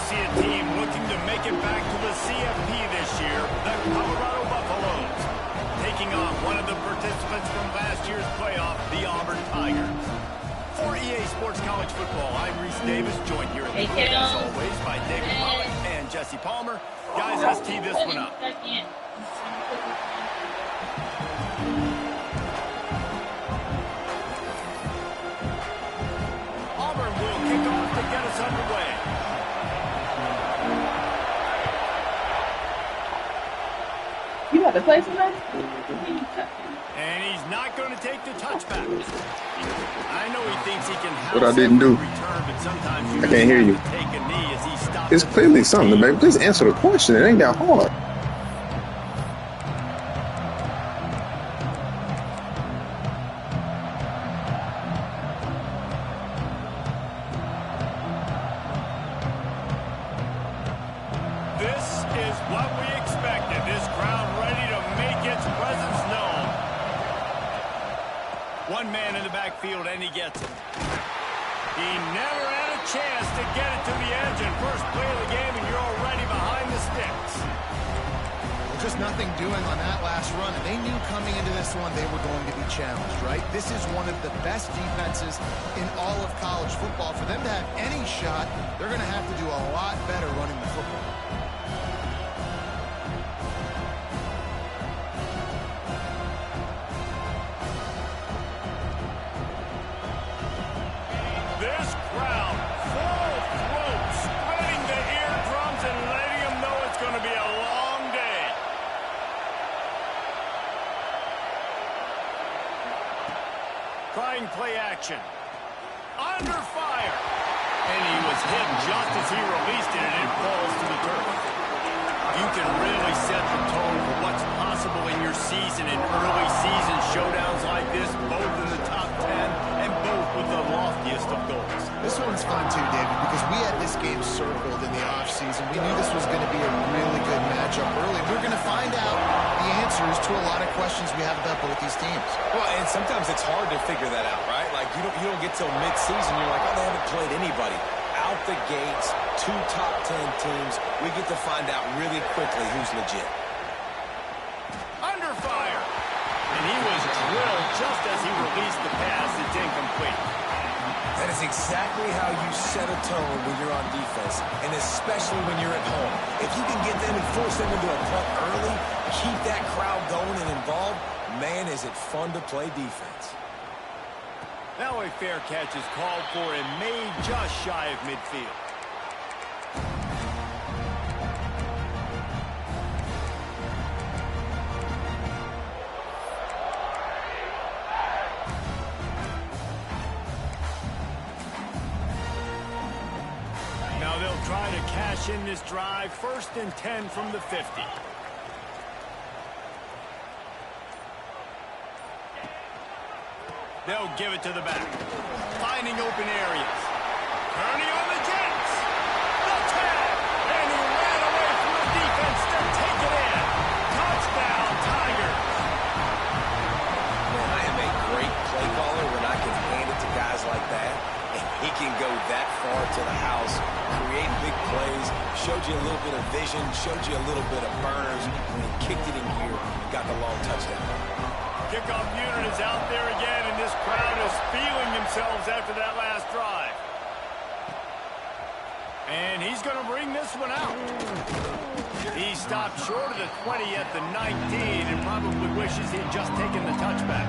see a team looking to make it back to the CFP this year, the Colorado Buffaloes, taking on one of the participants from last year's playoff, the Auburn Tigers. For EA Sports College Football, I'm Reese Davis, joined here in the booth, as always, by David Pollock and Jesse Palmer. Guys, let's tee this one up. Auburn will kick off to get us underway. You got to play tonight? And he's not going to take the touchback. I know he thinks he can what I didn't do. return, but sometimes you I can't hear you. take a knee as he stops. It's clearly something, baby. Please answer the question. It ain't that hard. This is what we expected. This crowd ready to make its presence known. One man in the backfield, and he gets it. He never had a chance to get it to the edge, and first play of the game, and you're already behind the sticks. Well, just nothing doing on that last run, and they knew coming into this one they were going to be challenged, right? This is one of the best defenses in all of college football. For them to have any shot, they're going to have to do a lot better running the football. This crowd, full throat, spreading the eardrums and letting them know it's going to be a long day. Trying play action. Under fire. And he was hit just as he released it, and it falls to the turf. You can really set the tone for what's possible in your season in early season showdowns like this, both in the top 10 and both with the loftiest of goals. This one's fun too, David, because we had this game circled in the offseason. We knew this was going to be a really good matchup early. We're going to find out the answers to a lot of questions we have about both these teams. Well, and sometimes it's hard to figure that out, right? Like, you don't get till mid-season, you're like, oh, they haven't played anybody. Out the gates, 2 top 10 teams, we get to find out really quickly who's legit. Under fire. And he was drilled just as he released the pass. It's incomplete. That is exactly how you set a tone when you're on defense, and especially when you're at home. If you can get them and force them into a punt early, keep that crowd going and involved, man, is it fun to play defense. Now a fair catch is called for and made just shy of midfield. Now they'll try to cash in this drive. 1st and 10 from the 50. They'll give it to the back. Finding open areas. Turning on the Jets. The tag. And he ran away from the defense to take it in. Touchdown, Tigers. Man, I am a great play caller when I can hand it to guys like that. And he can go that far to the house, create big plays, showed you a little bit of vision, showed you a little bit of burners, and he kicked it in gear, got the long touchdown. Kickoff unit is out there again, and this crowd is feeling themselves after that last drive. And he's going to bring this one out. He stopped short of the 20 at the 19 and probably wishes he'd just taken the touchback.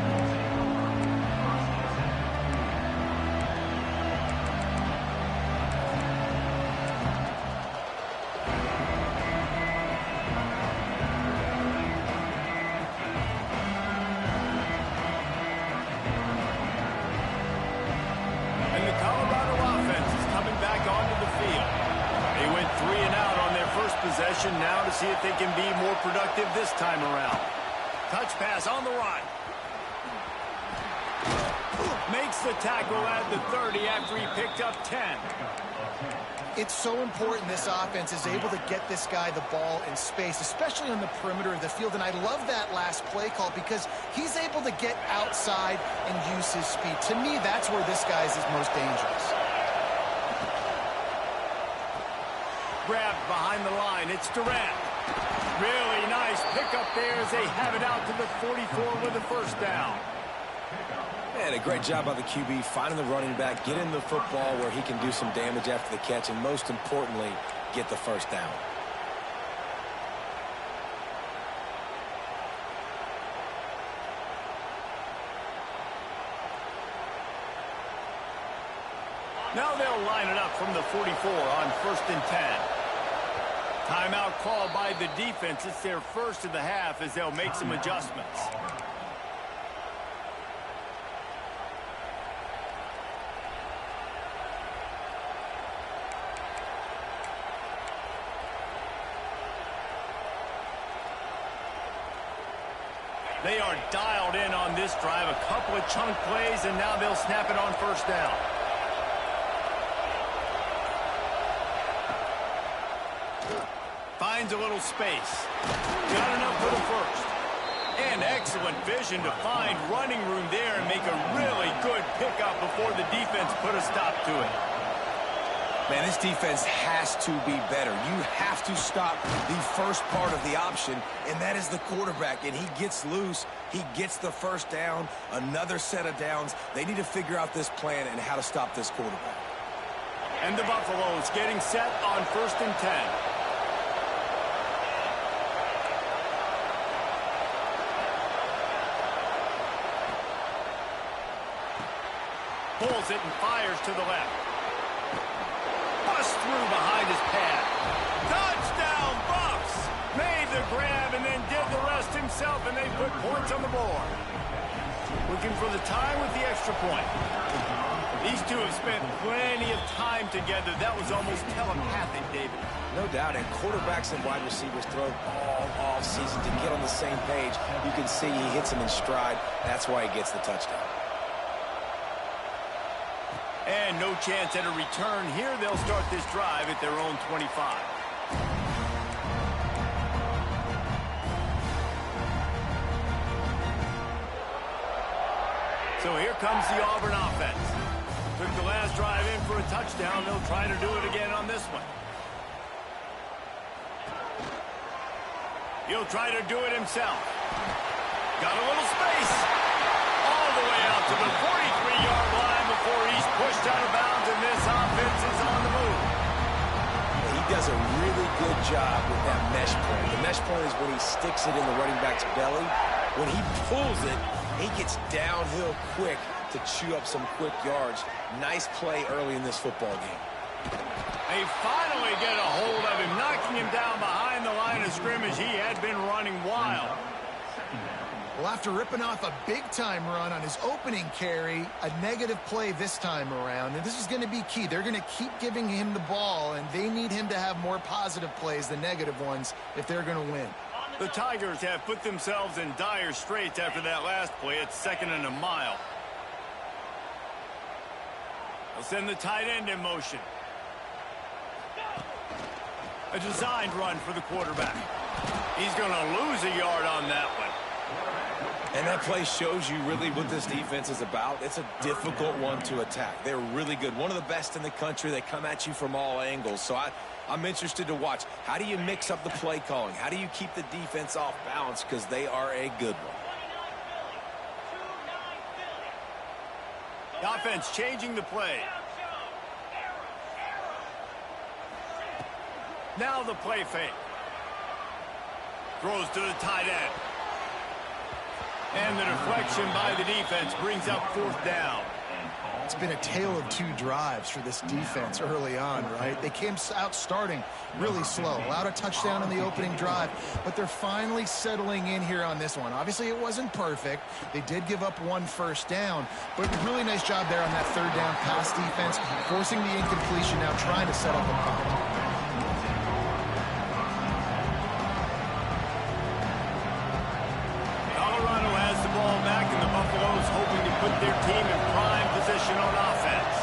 Now to see if they can be more productive this time around. Touch pass on the run. Makes the tackle at the 30 after he picked up 10. It's so important this offense is able to get this guy the ball in space, especially on the perimeter of the field. And I love that last play call because he's able to get outside and use his speed. To me, that's where this guy is most dangerous. grabbed behind the line. It's Durant. Really nice pickup there as they have it out to the 44 with a first down. And a great job by the QB finding the running back, getting the football where he can do some damage after the catch, and most importantly, get the first down. Now they'll line it up from the 44 on 1st and 10. Timeout called by the defense. It's their first of the half as they'll make some adjustments. They are dialed in on this drive. A couple of chunk plays, and now they'll snap it on first down. Finds a little space. Got enough for the first. And excellent vision to find running room there and make a really good pickup before the defense put a stop to it. Man, this defense has to be better. You have to stop the first part of the option, and that is the quarterback. And he gets loose. He gets the first down, another set of downs. They need to figure out this plan and how to stop this quarterback. And the Buffaloes getting set on 1st and 10. Pulls it and fires to the left. Bust through behind his pad. Touchdown, Buffs! Made the grab and then did the rest himself, and they put points on the board. Looking for the tie with the extra point. These two have spent plenty of time together. That was almost telepathic, David. No doubt, and quarterbacks and wide receivers throw all off season to get on the same page. You can see he hits him in stride. That's why he gets the touchdown. And no chance at a return here. They'll start this drive at their own 25. So here comes the Auburn offense. Took the last drive in for a touchdown. They'll try to do it again on this one. He'll try to do it himself. Got a little space. All the way out to the 43-yard line before he's pushed out of bounds, and this offense is on the move. He does a really good job with that mesh point. The mesh point is when he sticks it in the running back's belly. When he pulls it, he gets downhill quick to chew up some quick yards. Nice play early in this football game. They finally get a hold of him, knocking him down behind the line of scrimmage. He had been running wild. Well, after ripping off a big-time run on his opening carry, a negative play this time around, and this is going to be key. They're going to keep giving him the ball, and they need him to have more positive plays than negative ones if they're going to win. The Tigers have put themselves in dire straits after that last play. It's 2nd and a mile. They'll send the tight end in motion. A designed run for the quarterback. He's going to lose a yard on that one. And that play shows you really what this defense is about. It's a difficult one to attack. They're really good. One of the best in the country. They come at you from all angles. So I'm interested to watch. How do you mix up the play calling? How do you keep the defense off balance? Because they are a good one. The offense changing the play. Now the play fake. Throws to the tight end. And the deflection by the defense brings up 4th down. It's been a tale of two drives for this defense early on, right? They came out starting really slow, allowed a touchdown in the opening drive, but they're finally settling in here on this one. Obviously, it wasn't perfect. They did give up 1 first down, but really nice job there on that 3rd down pass defense, forcing the incompletion, now trying to set up a punt. Hoping to put their team in prime position on offense.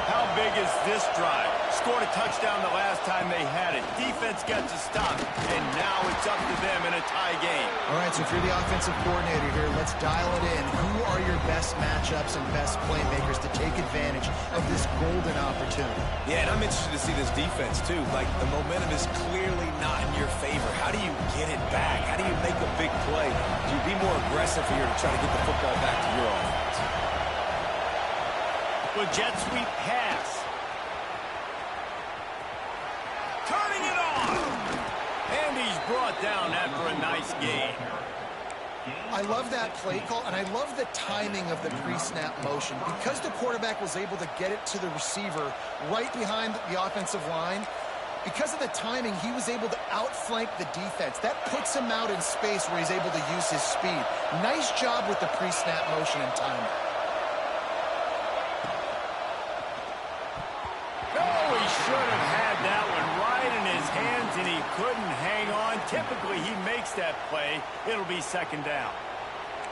How big is this drive? Scored a touchdown the last time they had it. Defense gets a stop, and now it's up to them in a tie game. All right, so if you're the offensive coordinator here, let's dial it in. Who are your best matchups and best playmakers to take advantage of this golden opportunity. Yeah, and I'm interested to see this defense, too. Like, the momentum is clearly not in your favor. How do you get it back? How do you make a big play? Do you be more aggressive here to try to get the football back to your offense? With jet sweep pass. Turning it on. And he's brought down after a nice gain. I love that play call, and I love the timing of the pre-snap motion. Because the quarterback was able to get it to the receiver right behind the offensive line, because of the timing, he was able to outflank the defense. That puts him out in space where he's able to use his speed. Nice job with the pre-snap motion and timing. Oh, he should have had that one right in his hands, and he couldn't hang on. Typically, he makes that play. It'll be second down.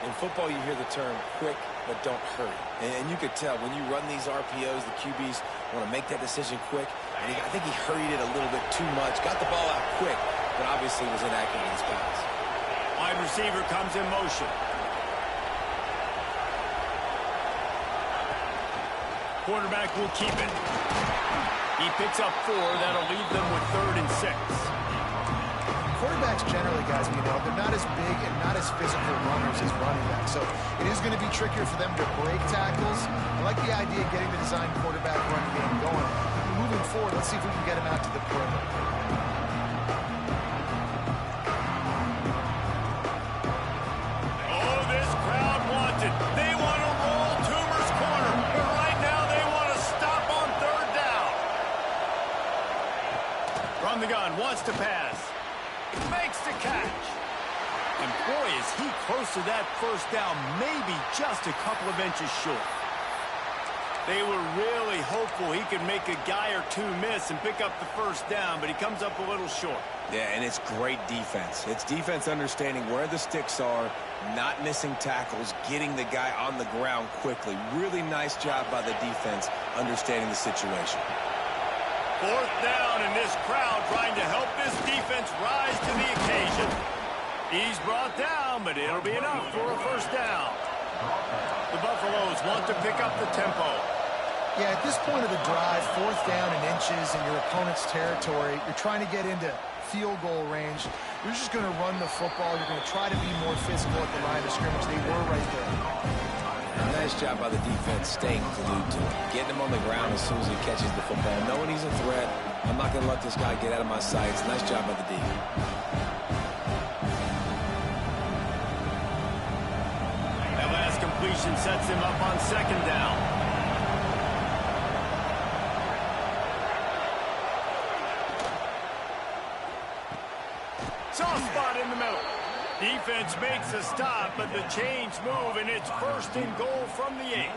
In football, you hear the term quick, but don't hurry. And you could tell when you run these RPOs, the QBs want to make that decision quick. And I think he hurried it a little bit too much. Got the ball out quick, but obviously was inaccurate in his pass. Wide receiver comes in motion. Quarterback will keep it. He picks up 4. That'll leave them with 3rd and 6. Quarterbacks generally, guys, they're not as big and not as physical runners as running backs. So it is going to be trickier for them to break tackles. I like the idea of getting the design quarterback run game going. Moving forward, let's see if we can get him out to the perimeter. Oh, this crowd wants it. They want to roll Toomer's corner. But right now, they want to stop on 3rd down. From the gun, wants to pass. Makes the catch. And boy, is he close to that first down, maybe just a couple of inches short. They were really hopeful he could make a guy or two miss and pick up the first down, but he comes up a little short. Yeah, and it's great defense. It's defense understanding where the sticks are, not missing tackles, getting the guy on the ground quickly. Really nice job by the defense understanding the situation. 4th down, and this crowd trying to help this defense rise to the occasion. He's brought down, but it'll be enough for a first down. The Buffaloes want to pick up the tempo. Yeah, at this point of the drive, 4th down and inches in your opponent's territory, you're trying to get into field goal range. You're just going to run the football. You're going to try to be more physical at the line of scrimmage. They were right there. Nice job by the defense staying glued to him. Getting him on the ground as soon as he catches the football. Knowing he's a threat, I'm not going to let this guy get out of my sights. Nice job by the D. That last completion sets him up on 2nd down. Soft spot in the middle. Defense makes a stop, but the chains move, and it's 1st and goal from the 8.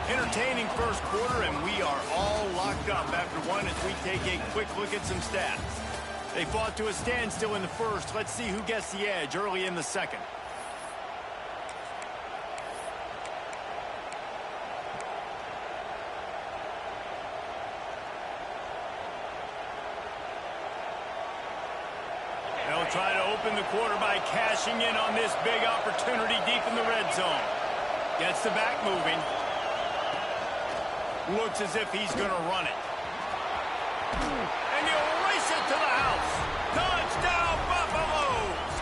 Entertaining first quarter, and we are all locked up after one as we take a quick look at some stats. They fought to a standstill in the first. Let's see who gets the edge early in the second. They'll try to open the quarter by cashing in on this big opportunity deep in the red zone. Gets the back moving. Looks as if he's going to run it. And he'll race it to the house. Touchdown, Buffaloes!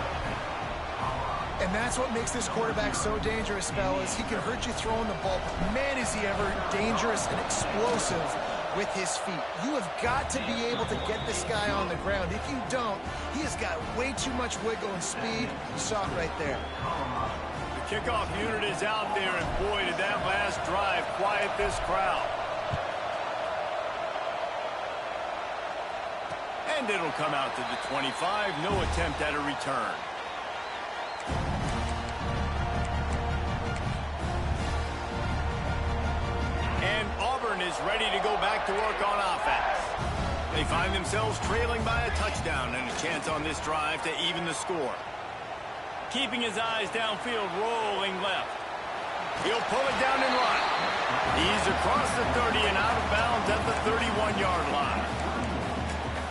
And that's what makes this quarterback so dangerous, fellas. He can hurt you throwing the ball, but man, is he ever dangerous and explosive with his feet. You have got to be able to get this guy on the ground. If you don't, he has got way too much wiggle and speed. You saw it right there. The kickoff unit is out there, and boy, did that last drive quiet this crowd. And it'll come out to the 25. No attempt at a return. And Auburn is ready to go back to work on offense. They find themselves trailing by a touchdown and a chance on this drive to even the score. Keeping his eyes downfield, rolling left. He'll pull it down and run. He's across the 30 and out of bounds at the 31-yard line.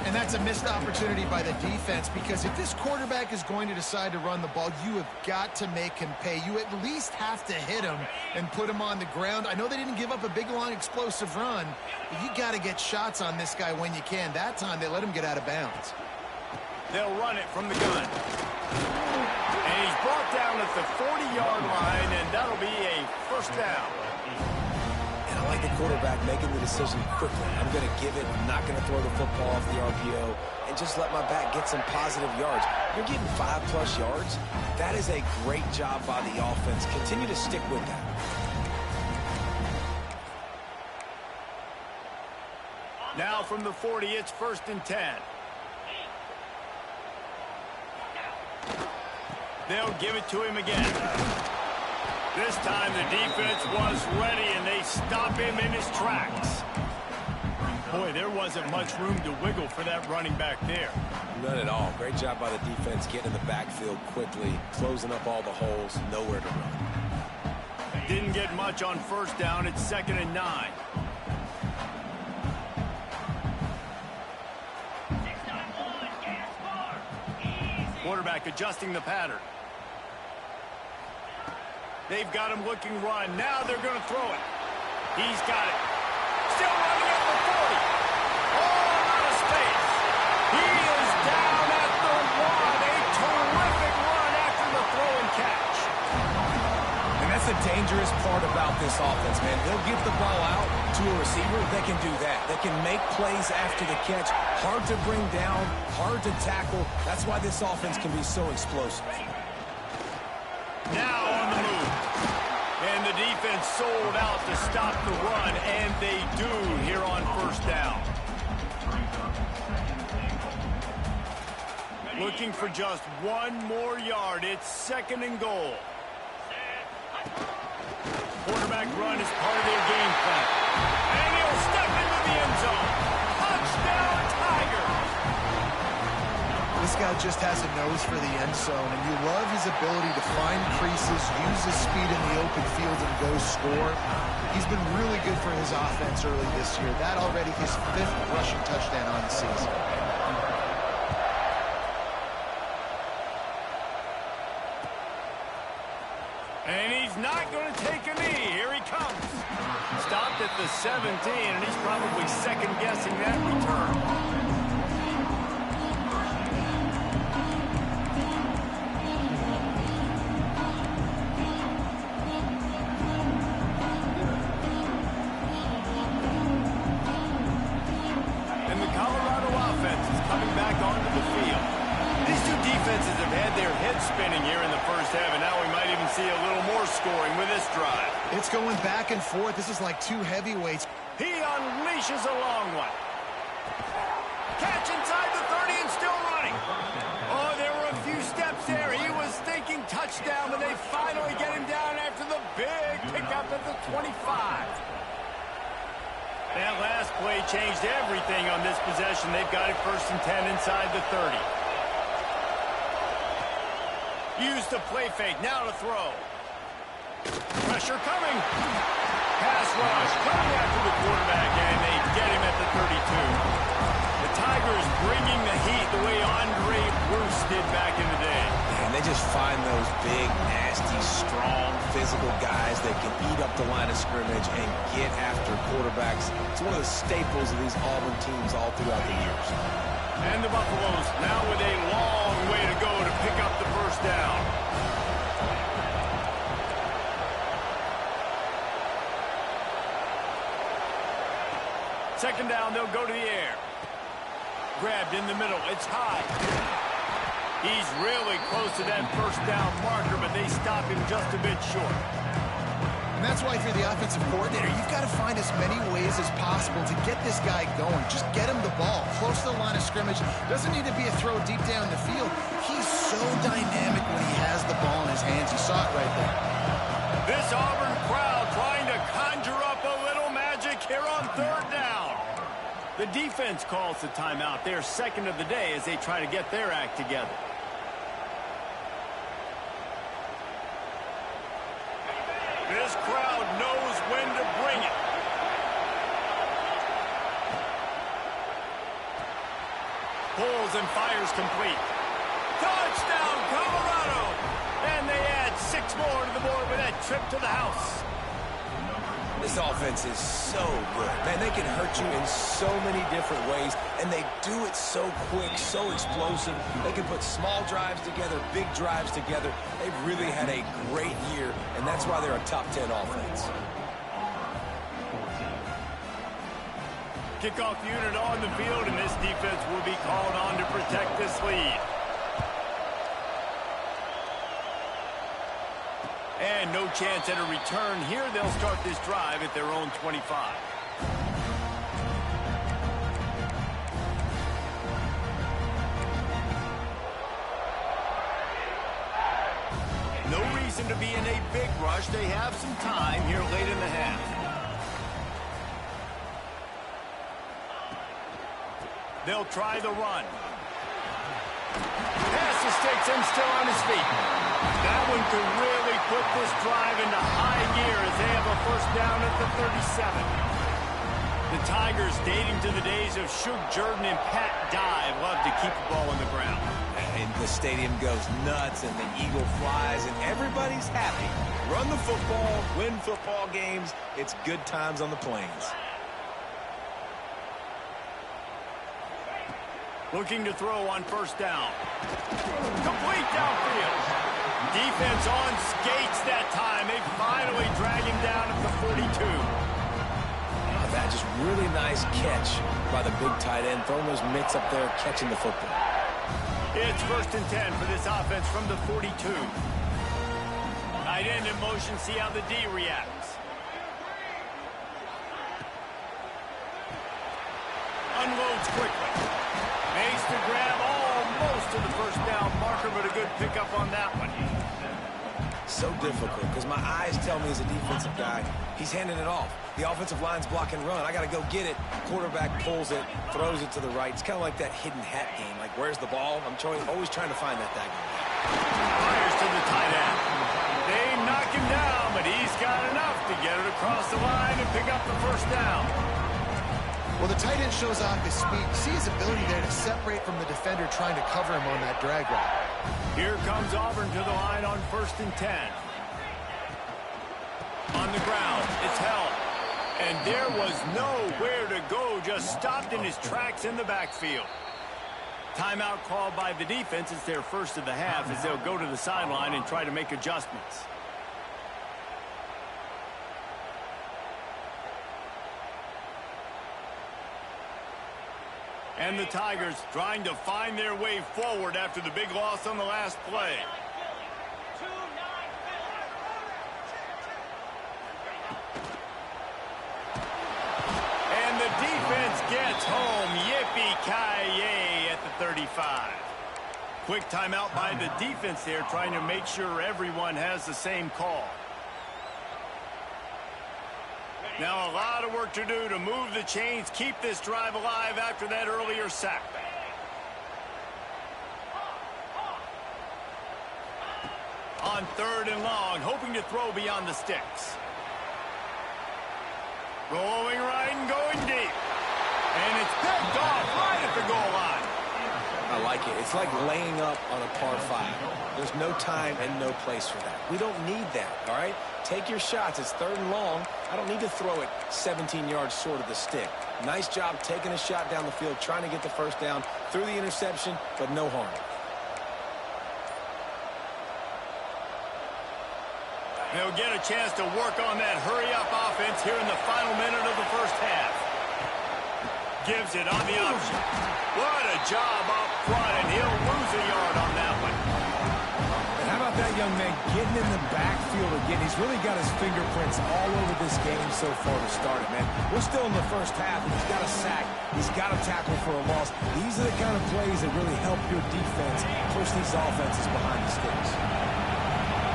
And And that's a missed opportunity by the defense, because if this quarterback is going to decide to run the ball, you have got to make him pay. You at least have to hit him and put him on the ground. I know they didn't give up a big, long, explosive run, but you got to get shots on this guy when you can. That time, they let him get out of bounds. They'll run it from the gun. And he's brought down at the 40-yard line, and that'll be a first down. And I like the quarterback making the decision quickly. I'm going to give it. I'm not going to throw the football off the RPO and just let my back get some positive yards. You're getting 5+ yards. That is a great job by the offense. Continue to stick with that. Now from the 40, it's 1st and 10. They'll give it to him again. This time the defense was ready, and they stop him in his tracks. Boy, there wasn't much room to wiggle for that running back there. None at all. Great job by the defense getting in the backfield quickly, closing up all the holes, nowhere to run. Didn't get much on 1st down. It's 2nd and 9. Quarterback adjusting the pattern. They've got him looking run. Now they're going to throw it. He's got it. Still running at the 40. All out of space. He is down at the 1. A terrific run after the throw and catch. And that's the dangerous part about this offense, man. They'll get the ball out to a receiver. They can do that. They can make plays after the catch. Hard to bring down, hard to tackle. That's why this offense can be so explosive. Now on the move. And the defense sold out to stop the run, and they do here on 1st down. Looking for just 1 more yard. It's 2nd and goal. Quarterback run is part of their game plan. And he'll step into the end zone. Touchdown, Tigers! This guy just has a nose for the end zone, and you love his ability to find creases, use his speed in the open field, and go score. He's been really good for his offense early this year. That already his 5th rushing touchdown on the season. And he's not going to take a knee. Here he comes. Stopped at the 17, and he's probably second-guessing that return. Defenses have had their heads spinning here in the first half, and now we might even see a little more scoring with this drive. It's going back and forth. This is like 2 heavyweights. He unleashes a long one. Catch inside the 30 and still running. Oh, there were a few steps there. He was thinking touchdown, but they finally get him down after the big pickup at the 25. That last play changed everything on this possession. They've got it 1st and 10 inside the 30. Use the play fake, now to throw. Pressure coming. Pass rush coming after the quarterback, and they get him at the 32. The Tigers bringing the heat the way Andre Bruce did back in the day. And they just find those big, nasty, strong, physical guys that can eat up the line of scrimmage and get after quarterbacks. It's one of the staples of these Auburn teams all throughout the years. And the Buffaloes now with a long way to go to pick up the 1st down. Second down, they'll go to the air. Grabbed in the middle. It's high. He's really close to that 1st down marker, but they stop him just a bit short. And that's why if you're the offensive coordinator, you've got to find as many ways as possible to get this guy going. Just get him the ball close to the line of scrimmage. Doesn't need to be a throw deep down the field. He's so dynamic when he has the ball in his hands. You saw it right there. This Auburn crowd trying to conjure up a little magic here on 3rd down. The defense calls the timeout. They're 2nd of the day as they try to get their act together. This crowd knows when to bring it. Pulls and fires complete. Touchdown, Colorado! And they add 6 more to the board with that trip to the house. This offense is so good. Man, they can hurt you in so many different ways, and they do it so quick, so explosive. They can put small drives together, big drives together. They've really had a great year, and that's why they're a top 10 offense. Kickoff unit on the field, and this defense will be called on to protect this lead. And no chance at a return here. They'll start this drive at their own 25. No reason to be in a big rush. They have some time here late in the half. They'll try the run. Pass to sticks and still on his feet. That one could really put this drive into high gear as they have a first down at the 37. The Tigers, dating to the days of Shug Jordan and Pat Dye, love to keep the ball on the ground. And the stadium goes nuts, and the eagle flies, and everybody's happy. Run the football, win football games. It's good times on the plains. Looking to throw on first down. Complete downfield. Defense on skates that time. They finally drag him down at the 42. That just really nice catch by the big tight end. Throwing those mitts up there, catching the football. It's 1st and 10 for this offense from the 42. Tight end in motion. See how the D reacts. Unloads quickly. Makes the grab almost to the first down marker, but a good pickup on that one. So difficult because my eyes tell me as a defensive guy, he's handing it off. The offensive line's block and run. I got to go get it. Quarterback pulls it, throws it to the right. It's kind of like that hidden hat game. Like, where's the ball? I'm always trying to find that diagonal. Fires to the tight end. They knock him down, but he's got enough to get it across the line and pick up the first down. Well, the tight end shows off his speed. See his ability there to separate from the defender trying to cover him on that drag route. Here comes Auburn to the line on 1st and 10. On the ground, it's held. And there was nowhere to go, just stopped in his tracks in the backfield. Timeout called by the defense. It's their first of the half as they'll go to the sideline and try to make adjustments. And the Tigers trying to find their way forward after the big loss on the last play. And the defense gets home. Yippee-ki-yay at the 35. Quick timeout by the defense there, trying to make sure everyone has the same call. Now a lot of work to do to move the chains, keep this drive alive after that earlier sack. On 3rd and long, hoping to throw beyond the sticks. Going right and going deep. And it's picked off right at the goal line. I like it. It's like laying up on a par 5. There's no time and no place for that. We don't need that, all right? Take your shots. It's 3rd and long. I don't need to throw it 17 yards short of the stick. Nice job taking a shot down the field, trying to get the first down through the interception, but no harm. They'll get a chance to work on that hurry-up offense here in the final minute of the first half. Gives it on the option. What a job up front, and he'll lose a yard on that one. And how about that young man getting in the backfield again? He's really got his fingerprints all over this game so far to start it, man. We're still in the first half, and he's got a sack. He's got a tackle for a loss. These are the kind of plays that really help your defense push these offenses behind the sticks.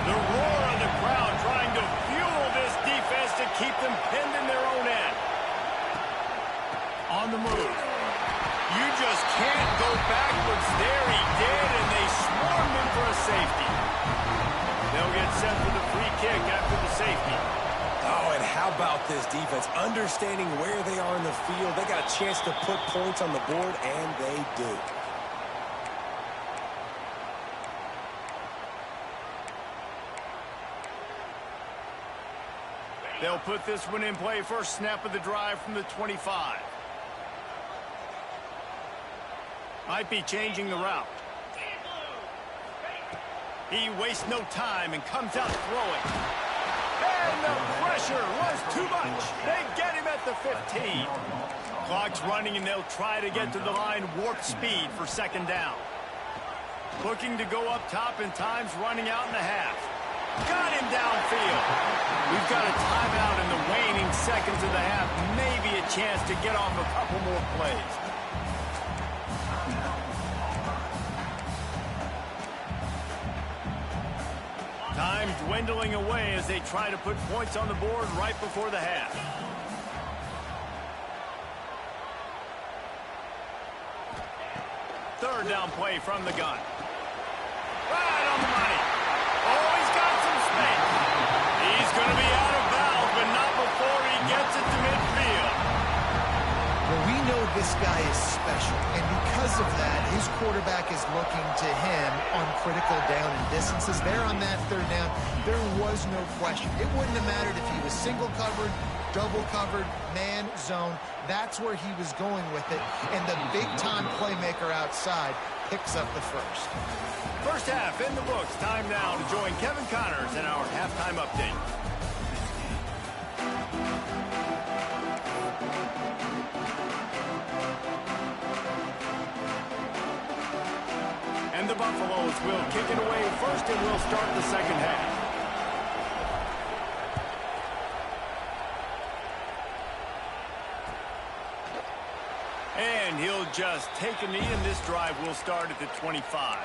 The roar of the crowd trying to fuel this defense to keep them pinned in their own end. On the move. You just can't go backwards. There he did, and they swarmed him for a safety. They'll get set for the free kick after the safety. Oh, and how about this defense? Understanding where they are in the field. They got a chance to put points on the board, and they do. They'll put this one in play first snap of the drive from the 25. Might be changing the route. He wastes no time and comes out throwing. And the pressure was too much. They get him at the 15. Clock's running, and they'll try to get to the line warp speed for second down. Looking to go up top, and time's running out in the half. Got him downfield. We've got a timeout in the waning seconds of the half. Maybe a chance to get off a couple more plays. Time dwindling away as they try to put points on the board right before the half. Third down play from the gun. Right on the money. Oh, he's got some space. He's going to be out of bounds, but not before he gets it to midfield. Well, we know this guy is special, and because of that, his quarterback is looking to him on critical down and distances. There on that third down, there was no question. It wouldn't have mattered if he was single covered, double covered, man, zone. That's where he was going with it, and the big-time playmaker outside picks up the first. First half in the books. Time now to join Kevin Connors in our halftime update. And the Buffaloes will kick it away first, and we'll start the second half. And he'll just take a knee, and this drive will start at the 25.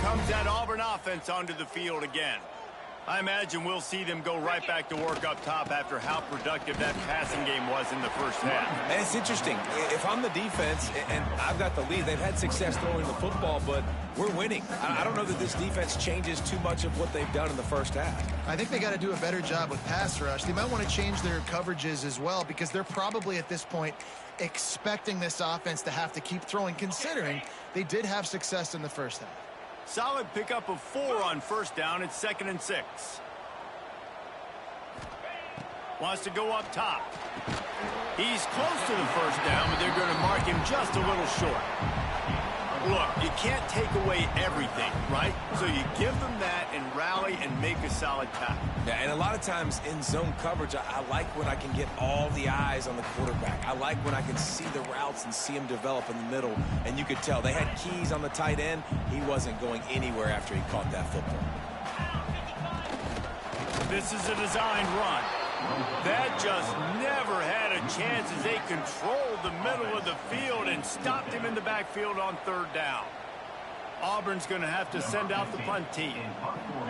Comes that Auburn offense onto the field again. I imagine we'll see them go right back to work up top after how productive that passing game was in the first half. And it's interesting. If I'm the defense and I've got the lead, they've had success throwing the football, but we're winning. I don't know that this defense changes too much of what they've done in the first half. I think they got to do a better job with pass rush. They might want to change their coverages as well, because they're probably at this point expecting this offense to have to keep throwing, considering they did have success in the first half. Solid pickup of 4 on first down. It's 2nd and 6. Wants to go up top. He's close to the first down, but they're going to mark him just a little short. Look, you can't take away everything, right? So you give them that and rally and make a solid tackle. Yeah, and a lot of times in zone coverage, I like when I can get all the eyes on the quarterback. I like when I can see the routes and see him develop in the middle. And you could tell they had keys on the tight end. He wasn't going anywhere after he caught that football. This is a designed run. That just never had a chance as they controlled the middle of the field and stopped him in the backfield on third down. Auburn's going to have to send out the punt team.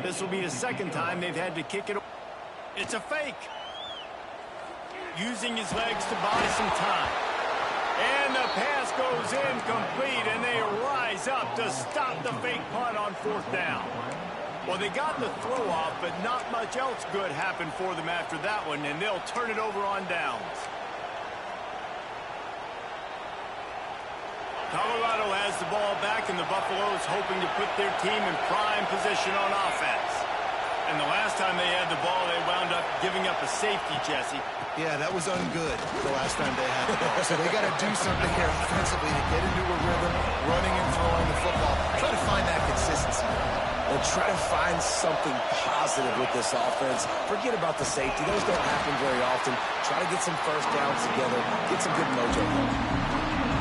This will be the second time they've had to kick it. It's a fake. Using his legs to buy some time. And the pass goes incomplete, and they rise up to stop the fake punt on fourth down. Well, they got the throw off, but not much else good happened for them after that one, and they'll turn it over on downs. Colorado has the ball back, and the Buffaloes hoping to put their team in prime position on offense. And the last time they had the ball, they wound up giving up a safety, Jesse. Yeah, that was ungood the last time they had the ball. So they got to do something here offensively to get into a rhythm, running and throwing the football. Try to find that consistency. Well, try to find something positive with this offense. Forget about the safety. Those don't happen very often. Try to get some first downs together. Get some good mojo.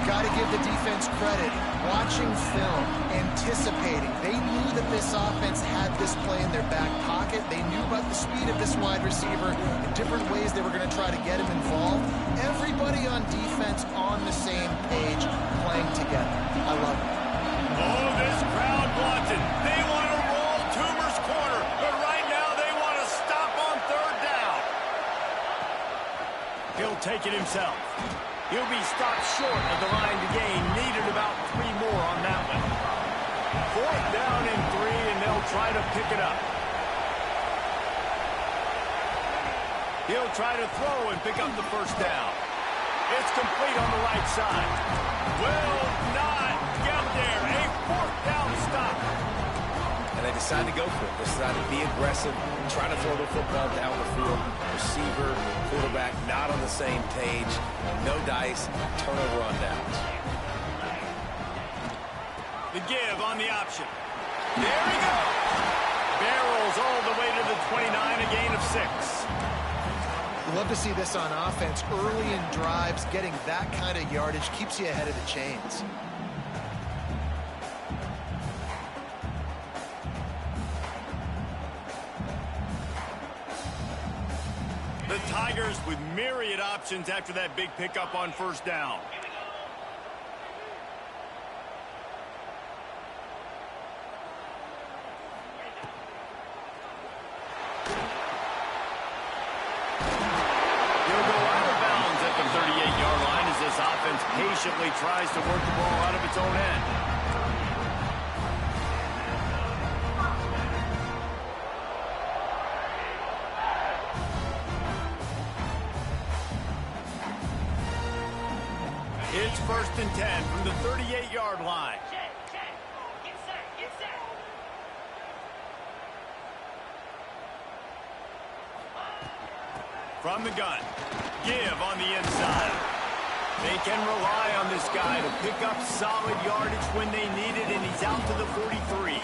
Got to give the defense credit. Watching film, anticipating. They knew that this offense had this play in their back pocket. They knew about the speed of this wide receiver and different ways they were going to try to get him involved. Everybody on defense on the same page, playing together. I love it. Oh, this crowd wants it. They want to roll Toomer's corner, but right now they want to stop on third down. He'll take it himself. He'll be stopped short of the line to gain. Needed about 3 more on that one. 4th down and 3, and they'll try to pick it up. He'll try to throw and pick up the first down. It's complete on the right side. Will not get there. A 4th down stop. And they decide to go for it. They decide to be aggressive, try to throw the football down the field. Receiver, quarterback, not on the same page. No dice, turnover on downs. The give on the option. There he goes. Barrels all the way to the 29, a gain of 6. Love to see this on offense. Early in drives, getting that kind of yardage keeps you ahead of the chains. The Tigers with myriad options after that big pickup on first down. He'll go out of bounds at the 38-yard line as this offense patiently tries to work the ball out of its own end. It's 1st and 10 from the 38-yard line. From the gun, give on the inside. They can rely on this guy to pick up solid yardage when they need it, and he's out to the 43.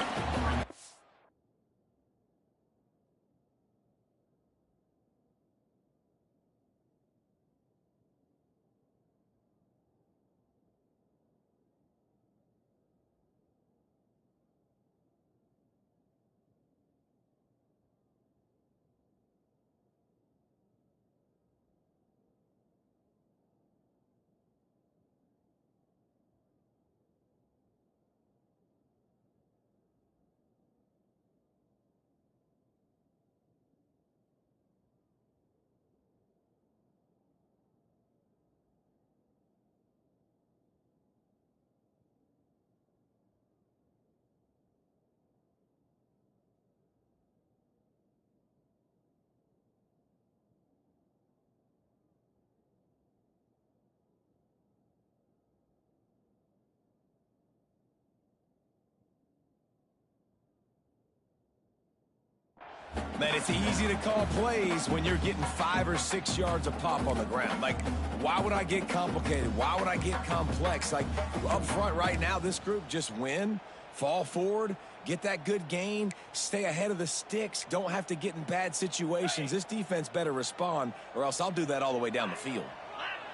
Man, it's easy to call plays when you're getting 5 or 6 yards a pop on the ground. Like, why would I get complicated? Why would I get complex? Like, up front right now, this group just win, fall forward, get that good gain, stay ahead of the sticks, don't have to get in bad situations. This defense better respond, or else I'll do that all the way down the field.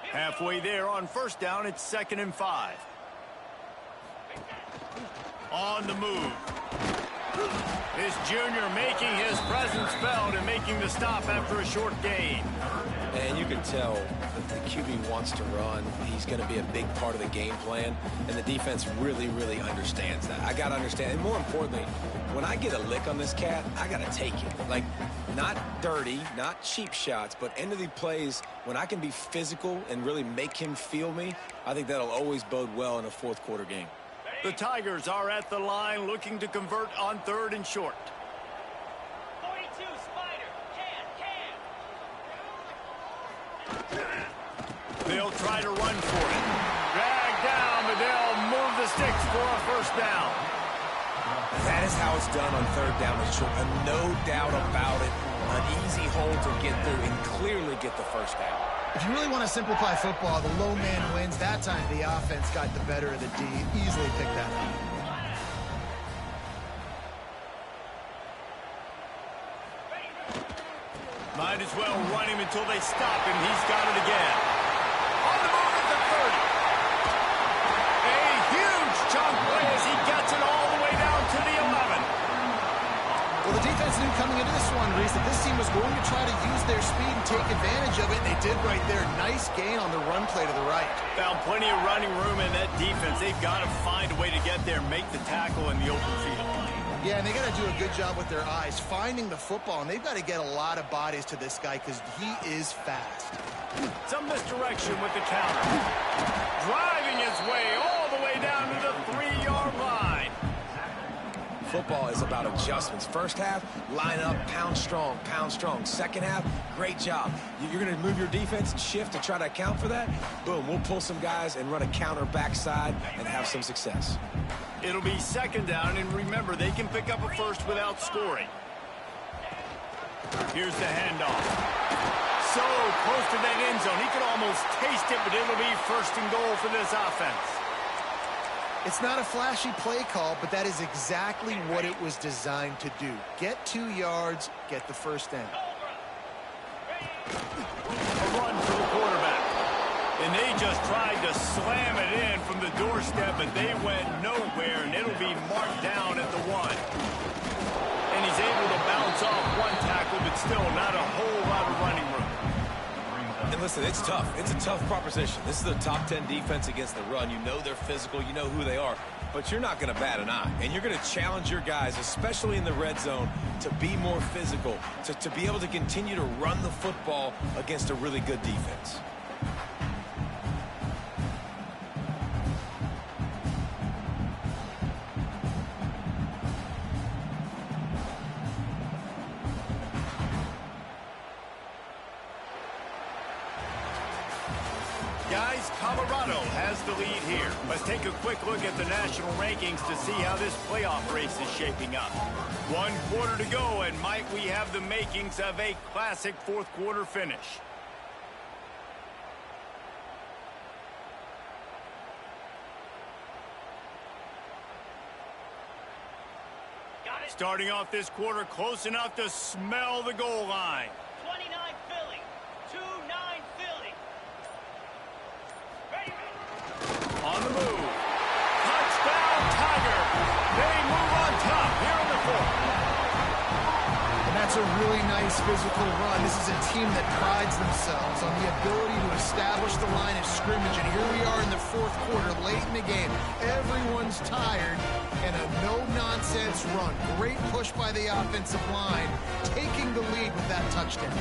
Halfway there on first down, it's 2nd and 5. On the move. This junior making his presence felt and making the stop after a short gain. And you can tell that the QB wants to run. He's going to be a big part of the game plan, and the defense really, really understands that. I got to understand, and more importantly, when I get a lick on this cat, I got to take it. Like, not dirty, not cheap shots, but end of the plays, when I can be physical and really make him feel me, I think that'll always bode well in a fourth quarter game. The Tigers are at the line looking to convert on 3rd and short. 42, Spider. Can. They'll try to run for it. Dragged down, but they'll move the sticks for a first down. That is how it's done on 3rd down and short. No doubt about it. An easy hole to get through and clearly get the first down. If you really want to simplify football, the low man wins. That time the offense got the better of the D. Easily picked that up. Might as well run him until they stop him. He's got it again. On the move at the 30. A huge chunk play as he gets it all the way down to the 11. Well, the defense knew coming into this one, Reese, that this team was going to try to use their speed and take advantage of it. They did right there. Nice gain on the run play to the right. Found plenty of running room in that defense. They've got to find a way to get there and make the tackle in the open field. Yeah, and they got to do a good job with their eyes, finding the football, and they've got to get a lot of bodies to this guy because he is fast. Some misdirection with the counter. Driving his way all the way down to the 3-yard line. Football is about adjustments. First half, line up, pound strong, pound strong. Second half, great job. You're going to move your defense and shift to try to account for that. Boom, we'll pull some guys and run a counter backside and have some success. It'll be second down, and remember, they can pick up a first without scoring. Here's the handoff. So close to that end zone. He could almost taste it, but it'll be first and goal for this offense. It's not a flashy play call, but that is exactly what it was designed to do. Get 2 yards, get the first down. A run for the quarterback. And they just tried to slam it in from the doorstep, but they went nowhere, and it'll be marked down at the 1. And he's able to bounce off one tackle, but still not a whole lot of running room. And listen, it's tough. It's a tough proposition. This is a top 10 defense against the run. You know they're physical. You know who they are. But you're not going to bat an eye. And you're going to challenge your guys, especially in the red zone, to be more physical, to be able to continue to run the football against a really good defense. Guys, Colorado has the lead here. Let's take a quick look at the national rankings to see how this playoff race is shaping up. 1 quarter to go, and might we have the makings of a classic fourth quarter finish. Starting off this quarter, close enough to smell the goal line. 29 Philly. 2-9 Philly. Ready. On the move. Touchdown, Tiger. They move on top here in the 4th. And that's a really nice physical run. This is a team that prides themselves on the ability to establish the line of scrimmage. And here we are in the 4th quarter, late in the game. Everyone's tired, and a no-nonsense run. Great push by the offensive line, taking the lead with that touchdown.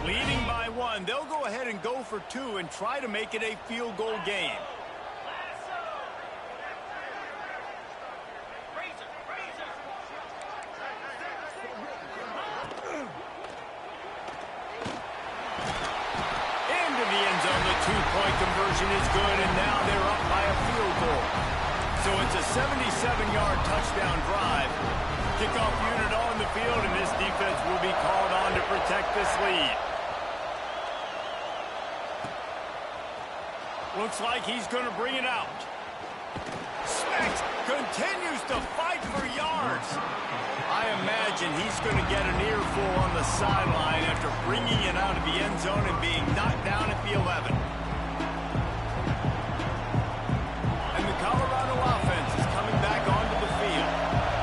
Leading by 1, they'll go ahead and go for 2 and try to make it a field goal game. Into the end zone, the 2-point conversion is good, and now they're up by a field goal. So it's a 77-yard touchdown drive. Kickoff unit on the field, and this defense will be called on to protect this lead. Looks like he's going to bring it out. Specs continues to fight for yards. I imagine he's going to get an earful on the sideline after bringing it out of the end zone and being knocked down at the 11. And the Colorado offense is coming back onto the field.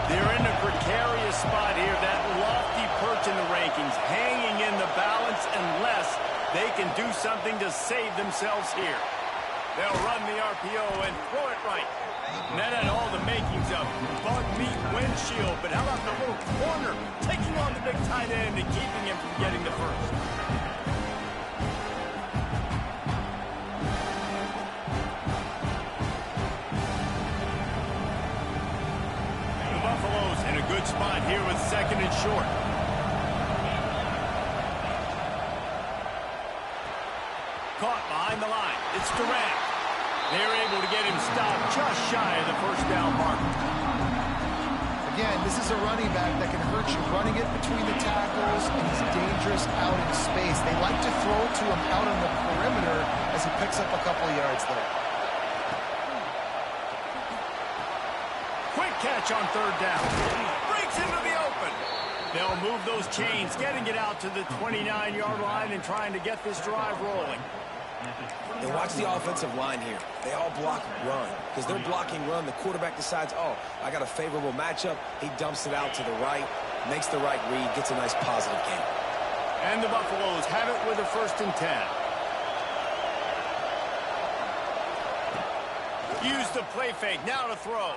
They're in a precarious spot here, that lofty perch in the rankings, hanging in the balance unless they can do something to save themselves here. They'll run the RPO and throw it right. And that had all the makings of bug meat windshield, but how about the little corner taking on the big tight end and keeping him from getting the first? The Buffaloes in a good spot here with 2nd and short. Caught behind the line. It's Durant. They're able to get him stopped just shy of the first down mark. Again, this is a running back that can hurt you. Running it between the tackles, and he's dangerous out in space. They like to throw it to him out on the perimeter as he picks up a couple of yards there. Quick catch on 3rd down. Breaks into the open. They'll move those chains, getting it out to the 29-yard line and trying to get this drive rolling. And watch the offensive line here. They all block run. Because they're blocking run, the quarterback decides, oh, I got a favorable matchup. He dumps it out to the right, makes the right read, gets a nice positive gain. And the Buffaloes have it with a 1st and 10. Use the play fake, now to throw.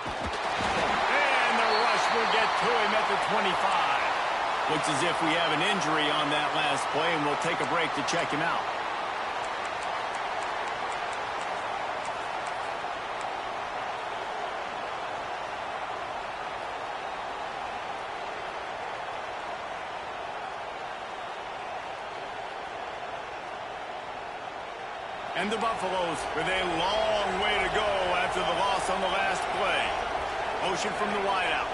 And the rush will get to him at the 25. Looks as if we have an injury on that last play, and we'll take a break to check him out. And the Buffaloes with a long way to go after the loss on the last play. Motion from the wideout.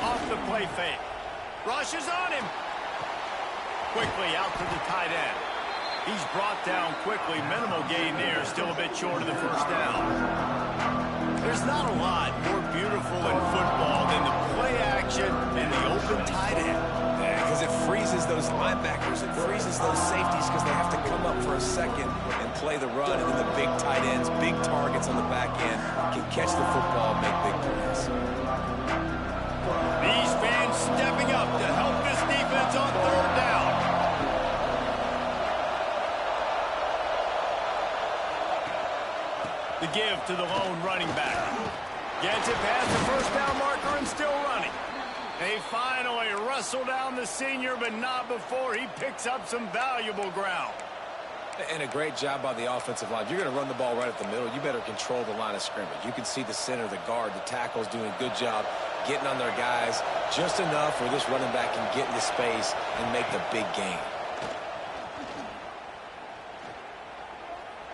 Off the play fake. Rush is on him. Quickly out to the tight end. He's brought down quickly. Minimal gain there. Still a bit short of the 1st down. There's not a lot more beautiful in football than the play action and the open tight end. Because it freezes those linebackers. It freezes those safeties because they have to come up for a second and play the run. And then the big tight ends, big targets on the back end can catch the football and make big plays. These fans stepping up to help this defense on 3rd down. The give to the lone running back. Gets it past the 1st down marker and still running. They finally wrestle down the senior, but not before he picks up some valuable ground. And a great job by the offensive line. If you're going to run the ball right at the middle, you better control the line of scrimmage. You can see the center, the guard, the tackles doing a good job getting on their guys just enough where this running back can get into space and make the big gain.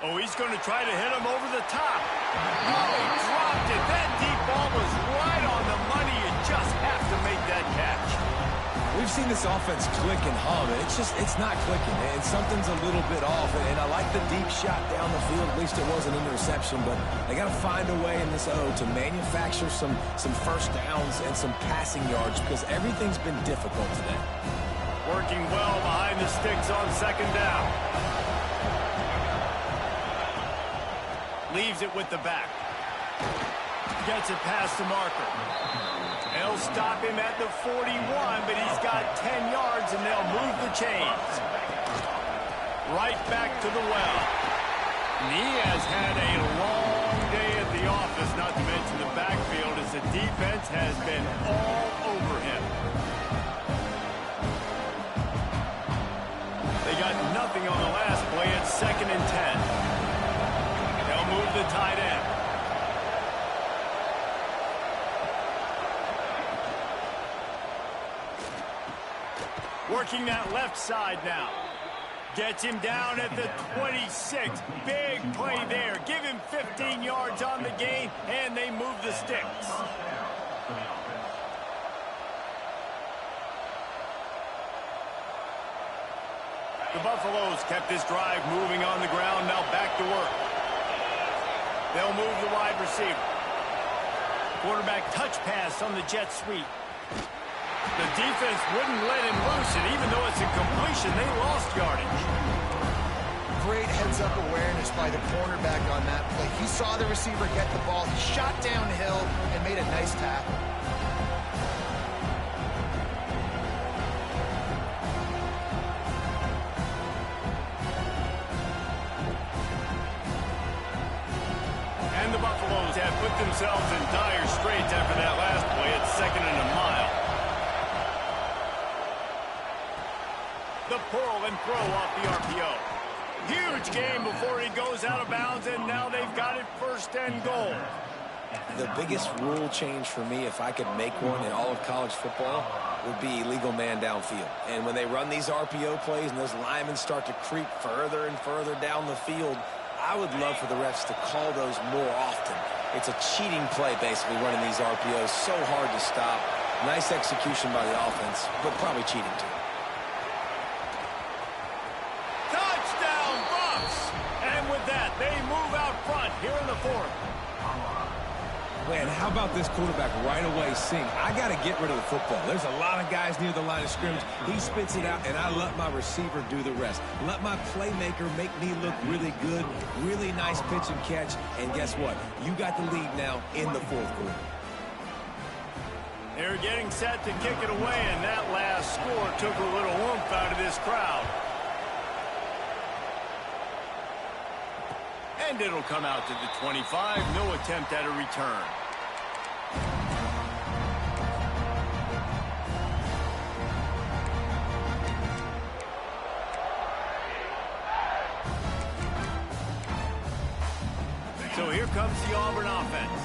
Oh, he's going to try to hit him over the top. Oh, he dropped it. That deep ball was right on the money. You just have to make that catch. We've seen this offense click and hum. It's not clicking, and something's a little bit off. And I like the deep shot down the field. At least it was an interception, but they got to find a way in this to manufacture some 1st downs and some passing yards because everything's been difficult today. Working well behind the sticks on 2nd down. Leaves it with the back. Gets it past the marker. They'll stop him at the 41, but he's got 10 yards, and they'll move the chains. Right back to the well. And he has had a long day at the office, not to mention the backfield, as the defense has been all over him. They got nothing on the last play at 2nd and 10. Move the tight end. Working that left side now. Gets him down at the 26. Big play there. Give him 15 yards on the gain, and they move the sticks. The Buffaloes kept this drive moving on the ground. Now back to work. They'll move the wide receiver. Quarterback touch pass on the jet sweep. The defense wouldn't let him loose, and even though it's a completion, they lost yardage. Great heads-up awareness by the cornerback on that play. He saw the receiver get the ball. He shot downhill and made a nice tackle. And the Buffaloes have put themselves in dire straits after that last play at 2nd and a mile. The pull and throw off the RPO. Huge game before he goes out of bounds, and now they've got it 1st and goal. The biggest rule change for me, if I could make one in all of college football, would be illegal man downfield. And when they run these RPO plays and those linemen start to creep further and further down the field, I would love for the refs to call those more often. It's a cheating play, basically, running these RPOs. So hard to stop. Nice execution by the offense, but probably cheating too. Touchdown, Buffs! And with that, they move out front here in the 4th. Man, how about this quarterback right away seeing, I got to get rid of the football. There's a lot of guys near the line of scrimmage. He spits it out, and I let my receiver do the rest. Let my playmaker make me look really good, really nice pitch and catch, and guess what? You got the lead now in the fourth quarter. They're getting set to kick it away, and that last score took a little oomph out of this crowd. And it'll come out to the 25. No attempt at a return. So here comes the Auburn offense.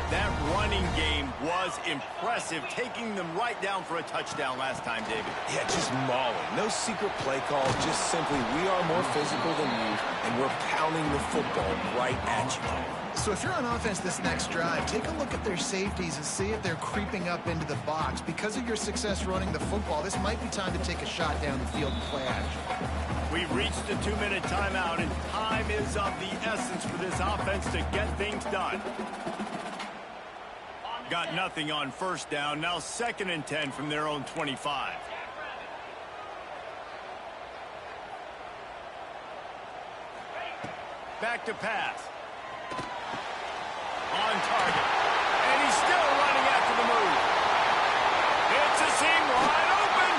That running game was impressive, taking them right down for a touchdown last time, David. Yeah, just mauling. No secret play calls, just simply we are more physical than you, and we're pounding the football right at you. So if you're on offense this next drive, take a look at their safeties and see if they're creeping up into the box. Because of your success running the football, this might be time to take a shot down the field and play action. We've reached the 2-minute timeout, and time is of the essence for this offense to get things done. Got nothing on first down. Now 2nd and 10 from their own 25. Back to pass. On target. And he's still running after the move. It's a seam wide open.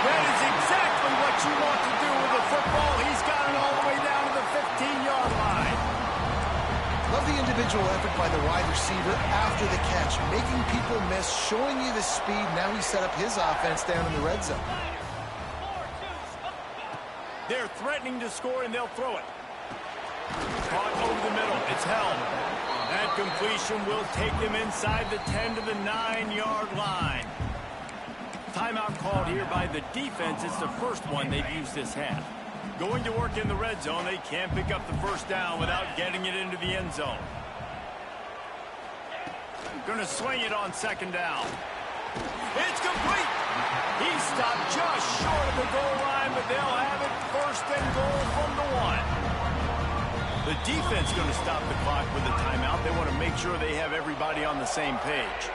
That is exactly what you want to do with the football. He's got it all the way down to the 15-yard line. Love the individual effort by the wide receiver after the catch, making people miss, showing you the speed. Now he set up his offense down in the red zone. They're threatening to score, and they'll throw it. Caught over the middle. It's held. That completion will take them inside the 10 to the 9-yard line. Timeout called here by the defense. It's the first one they've used this half. Going to work in the red zone. They can't pick up the first down without getting it into the end zone. Going to swing it on 2nd down. It's complete. He stopped just short of the goal line, but they'll have it 1st and goal from the 1. The defense going to stop the clock with a timeout. They want to make sure they have everybody on the same page.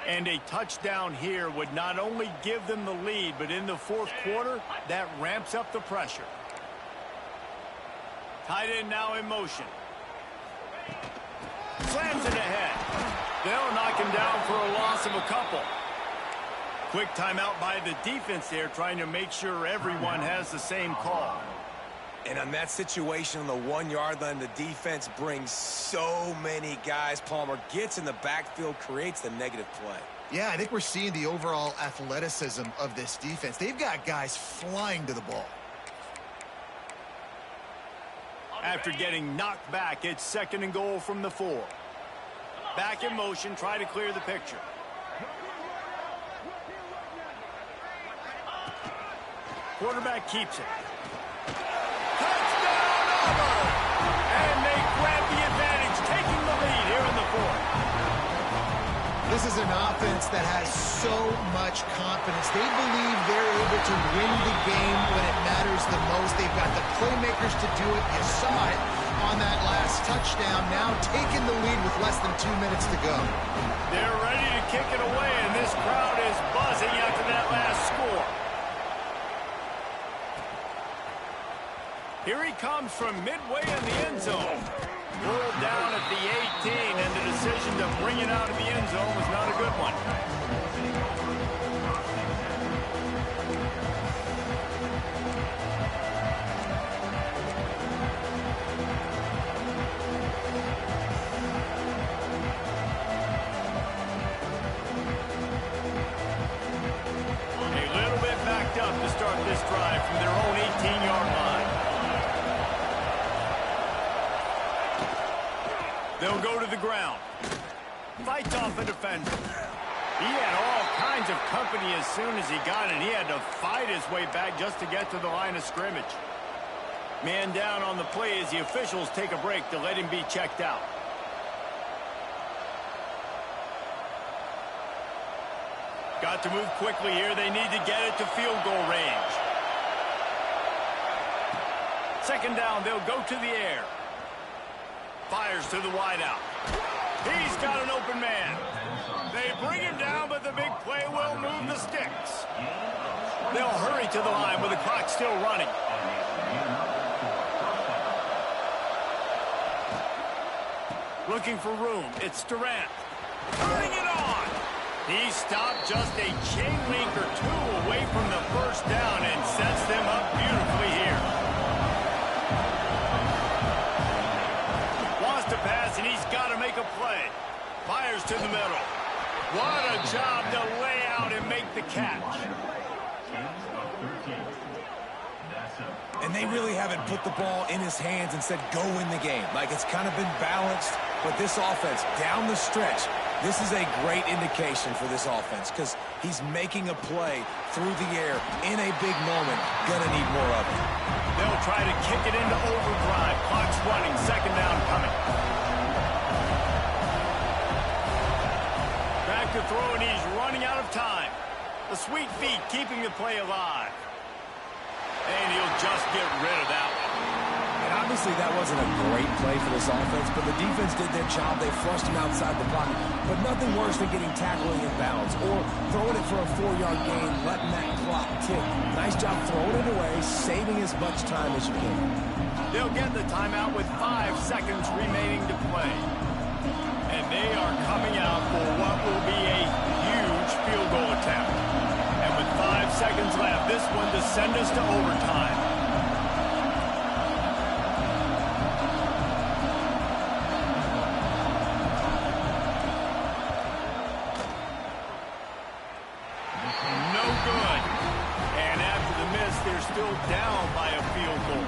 And a touchdown here would not only give them the lead, but in the 4th quarter, that ramps up the pressure. Tight end now in motion. Slams it ahead. They'll knock him down for a loss of a couple. Quick timeout by the defense there, trying to make sure everyone has the same call. And on that situation on the 1-yard line, the defense brings so many guys. Palmer gets in the backfield, creates the negative play. Yeah, I think we're seeing the overall athleticism of this defense. They've got guys flying to the ball. After getting knocked back, it's 2nd and goal from the 4. Back in motion, try to clear the picture. Quarterback keeps it. Touchdown, Auburn! And they grab the advantage, taking the lead here in the 4th. This is an offense that has so much confidence. They believe they're able to win the game when it matters the most. They've got the playmakers to do it. You saw it on that last touchdown. Now taking the lead with less than 2 minutes to go. They're ready to kick it away, and this crowd is buzzing after that last score. Here he comes from midway in the end zone. Pulled down at the 18, and the decision to bring it out of the end zone was not a good one. A little bit backed up to start this drive from their own 18-yard line. They'll go to the ground. Fights off a defender. He had all kinds of company as soon as he got it. He had to fight his way back just to get to the line of scrimmage. Man down on the play as the officials take a break to let him be checked out. Got to move quickly here. They need to get it to field goal range. Second down, they'll go to the air. Fires to the wideout. He's got an open man. They bring him down, but the big play will move the sticks. They'll hurry to the line with the clock still running. Looking for room. It's Durant. Turning it on. He stopped just a chain link or two away from the first down and sets them up beautifully here. Wants to pass, and he's got to make a play. Fires to the middle. What a job to lay out and make the catch. And they really haven't put the ball in his hands and said, go win the game. Like, it's kind of been balanced, but this offense, down the stretch, this is a great indication for this offense because he's making a play through the air in a big moment. Gonna need more of it. They'll try to kick it into overdrive. Clock's running. Second down coming. Back to throw, and he's running out of time. The sweet feet keeping the play alive. And he'll just get rid of that one. And obviously that wasn't a great play for this offense, but the defense did their job. They flushed him outside the pocket. But nothing worse than getting tackling in bounds or throwing it for a 4-yard gain, letting that clock tick. Nice job throwing it away, saving as much time as you can. They'll get the timeout with 5 seconds remaining to play. And they are coming out for what will be a huge field goal attempt. And with 5 seconds left, this one to send us to overtime. No good. And after the miss, they're still down by a field goal.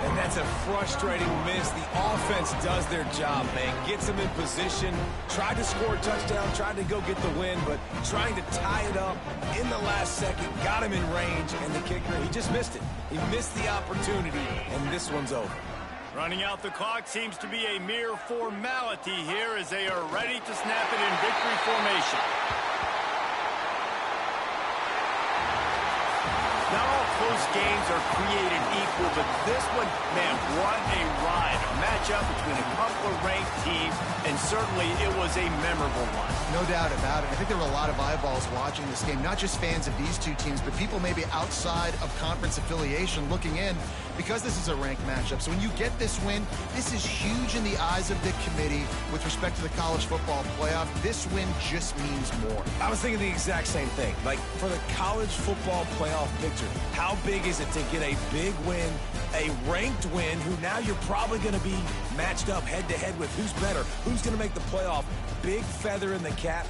And that's a frustrating miss. The offense does their job, man. Gets them in position, tried to score a touchdown, tried to go get the win, but trying to tie it up in the last second, got him in range, and the kicker, he just missed it. He missed the opportunity, and this one's over. Running out the clock seems to be a mere formality here as they are ready to snap it in victory formation. Not all close games are created equal, but this one, man, what a ride. A matchup between a couple of ranked teams, and certainly it was a memorable one. No doubt about it. I think there were a lot of eyeballs watching this game, not just fans of these two teams, but people maybe outside of conference affiliation looking in because this is a ranked matchup. So when you get this win, this is huge in the eyes of the committee with respect to the college football playoff. This win just means more. I was thinking the exact same thing. Like, for the college football playoff picture, how big is it to get a big win, a ranked win, who now you're probably going to be matched up head-to-head with who's better, who's going to make the playoff. Big feather in the cap.